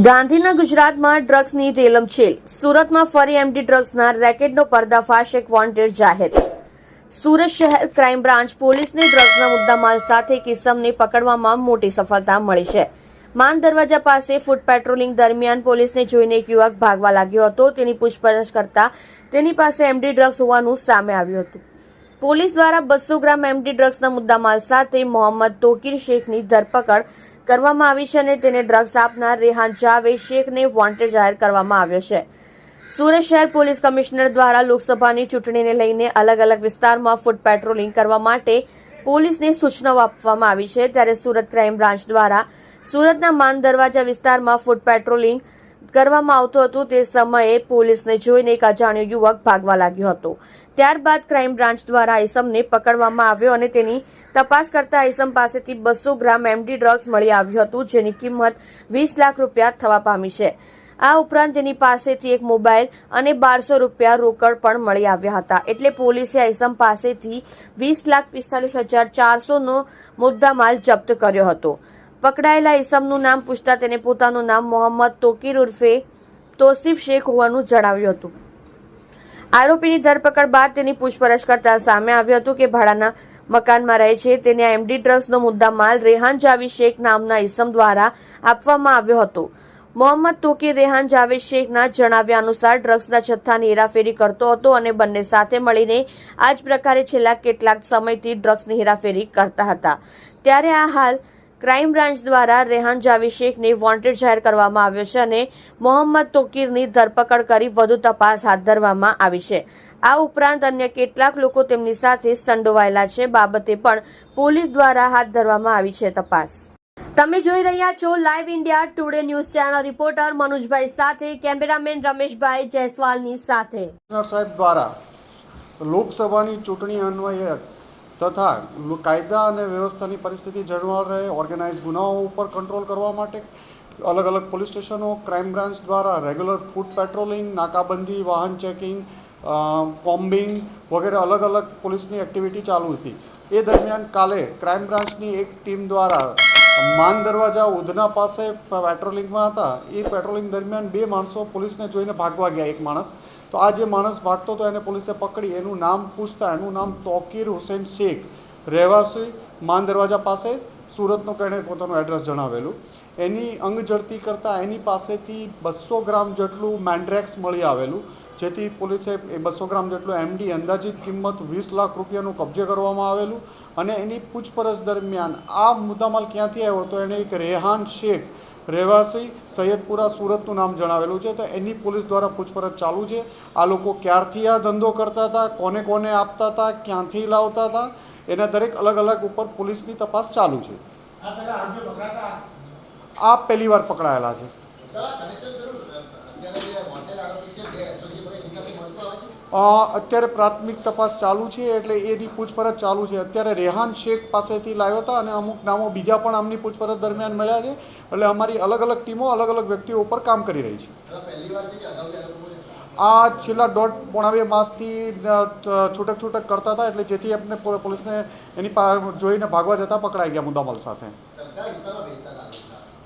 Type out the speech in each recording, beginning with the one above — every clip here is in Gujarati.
ગાંધીના ગુજરાતમાં ડ્રગ્સની રેલમછેલ. સુરતમાં ફરી એમડી ડ્રગ્સના રેકેટનો પર્દાફાશ, એક વોન્ટેડ જાહેર. સુરત શહેર ક્રાઇમ બ્રાન્ચ પોલીસને ડ્રગ્સના મુદ્દામાલ સાથે એક ઇસમને પકડવામાં મોટી સફળતા મળી છે. માન દરવાજા પાસે ફૂટ પેટ્રોલિંગ દરમિયાન પોલીસને જોઈને એક યુવક ભાગવા લાગ્યો હતો. તેની પૂછપરછ કરતા તેની પાસે એમડી ડ્રગ્સ હોવાનું સામે આવ્યું હતું. પોલીસ દ્વારા 200 ગ્રામ એમડી ડ્રગ્સના મુદ્દામાલ સાથે મોહમ્મદ તોકીર શેખની ધરપકડ કરવામાં આવી છે અને તેને ડ્રગ્સ આપનાર રેહાન જાવેદ શેખને વોન્ટેડ જાહેર કરવામાં આવ્યો છે. સુરત શહેર પોલીસ કમિશનર દ્વારા લોકસભાની ચૂંટણીને લઈને અલગ અલગ વિસ્તારમાં ફૂટ પેટ્રોલિંગ કરવા માટે પોલીસને સૂચનાઓ આપવામાં આવી છે. ત્યારે સુરત ક્રાઇમ બ્રાન્ચ દ્વારા સુરતના માન દરવાજા વિસ્તારમાં ફૂટ પેટ્રોલિંગ કરવામાં આવતું હતું. તે સમયે પોલીસને જોઈને એક અજાણ્યો યુવક ભાગવા લાગ્યો હતો. ત્યારબાદ ક્રાઇમ બ્રાન્ચ દ્વારા ઇસમને પકડવામાં આવ્યો અને તેની તપાસ કરતા ઇસમ પાસેથી 200 ગ્રામ એમડી ડ્રગ્સ મળી આવ્યું હતું, જેની કિંમત 20 લાખ રૂપિયા થવા પામી છે. આ ઉપરાંત તેની પાસેથી એક મોબાઈલ અને 1200 રૂપિયા રોકડ પણ મળી આવ્યા હતા. એટલે પોલીસે આ ઇસમ પાસેથી 20,45,400 નો મુદ્દામાલ જપ્ત કર્યો હતો. પકડાયેલા ઇસમનું નામ પૂછતા તેને પોતાનું નામ મોહમ્મદ તોકીર ઉર્ફે તોસીફ શેખ હોવાનું જણાવ્યું હતું. આરોપીની ધરપકડ બાદ તેની પૂછપરછ કરતા સામે આવ્યું હતું કે ભાડાના મકાનમાં રહે છે. તેને આ એમડી ડ્રગ્સનો મુદ્દામાલ રેહાન જાવેદ શેખ નામના ઇસમ દ્વારા આપવામાં આવ્યો હતો. મોહમ્મદ તોકીર રેહાન જાવેદ શેખના જણાવ્યા અનુસાર ડ્રગ્સના જથ્થાની હેરાફેરી કરતો હતો અને બંને સાથે મળીને આ જ પ્રકારે છેલ્લા કેટલાક સમયથી ડ્રગ્સની હેરાફેરી કરતા હતા. ત્યારે આ હાલ ક્રાઇમ બ્રાન્ચ દ્વારા રેહાન જાવેદ શેખને વોન્ટેડ જાહેર કરવામાં આવ્યો છે અને મોહમ્મદ તોકીરની ધરપકડ કરી વધુ તપાસ હાથ ધરવામાં આવી છે. આ ઉપરાંત અન્ય કેટલાક લોકો તેમની સાથે સંડોવાયેલા છે. બાબતે પણ પોલીસ દ્વારા હાથ ધરવામાં આવી છે તપાસ. તમે જોઈ રહ્યા છો live India today news channel. Reporter મનુજભાઈ સાથે કેમેરામેન રમેશભાઈ જયસ્વાલની સાથે. સાહેબ દ્વારા લોકસભાની ચૂંટણી અન્વયે તથા કાયદા અને વ્યવસ્થાની પરિસ્થિતિ જળવાઈ રહે, ઓર્ગેનાઇઝ ગુનાઓ ઉપર કંટ્રોલ કરવા માટે અલગ અલગ પોલીસ સ્ટેશનો ક્રાઇમ બ્રાન્ચ દ્વારા રેગ્યુલર ફૂટ પેટ્રોલિંગ, નાકાબંધી, વાહન ચેકિંગ, કોમ્બિંગ વગેરે અલગ અલગ પોલીસની એક્ટિવિટી ચાલુ હતી. એ દરમિયાન કાલે ક્રાઇમ બ્રાન્ચની એક ટીમ દ્વારા માન દરવાજા ઉધના પાસે પેટ્રોલિંગમાં હતા. એ પેટ્રોલિંગ દરમિયાન 2 માણસો પોલીસને જોઈને ભાગવા ગયા. એક માણસ તો આ જે માણસ ભાગતો હતો એને પોલીસે પકડી. એનું નામ પૂછતા એનું નામ તોકીર હુસૈન શેખ, રહેવાસી માન દરવાજા પાસે, સુરતનું કહીને પોતાનું એડ્રેસ જણાવેલું. એની અંગ ઝડતી કરતાં એની પાસેથી 200 ગ્રામ જેટલું મેન્ડ્રેક્સ મળી આવેલું, જેથી પોલીસે એ 200 ગ્રામ જેટલું એમડી અંદાજિત કિંમત 20 લાખ રૂપિયાનું કબજે કરવામાં આવેલું. અને એની પૂછપરછ દરમિયાન આ મુદ્દામાલ ક્યાંથી આવ્યો તો એને એક રેહાન શેખ, રહેવાસી સૈયદપુરા, સુરતનું નામ જણાવેલું છે. તો એની પોલીસ દ્વારા પૂછપરછ ચાલુ છે. આ લોકો ક્યારથી આ ધંધો કરતા હતા, કોને કોને આપતા હતા, ક્યાંથી લાવતા હતા, એના દરેક અલગ અલગ ઉપર પોલીસની તપાસ ચાલુ છે. આ પહેલી વાર પકડાયેલા છે. અત્યારે પ્રાથમિક તપાસ ચાલુ છે, એટલે એની પૂછપરછ ચાલુ છે. અત્યારે રેહાન શેખ પાસેથી લાવ્યો હતા અને અમુક નામો બીજા પણ આમની પૂછપરછ દરમિયાન મળ્યા છે. એટલે અમારી અલગ અલગ ટીમો અલગ અલગ વ્યક્તિઓ ઉપર કામ કરી રહી છે. આ છેલ્લા 1.5-2 માસથી છૂટક કરતા હતા, એટલે જેથી આપણે પોલીસને એની જોઈને ભાગવા જતાં પકડાઈ ગયા મુદ્દામાલ સાથે.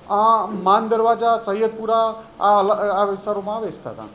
આ માન દરવાજા, સૈયદપુરા આ વિસ્તારોમાં વેચતા હતા.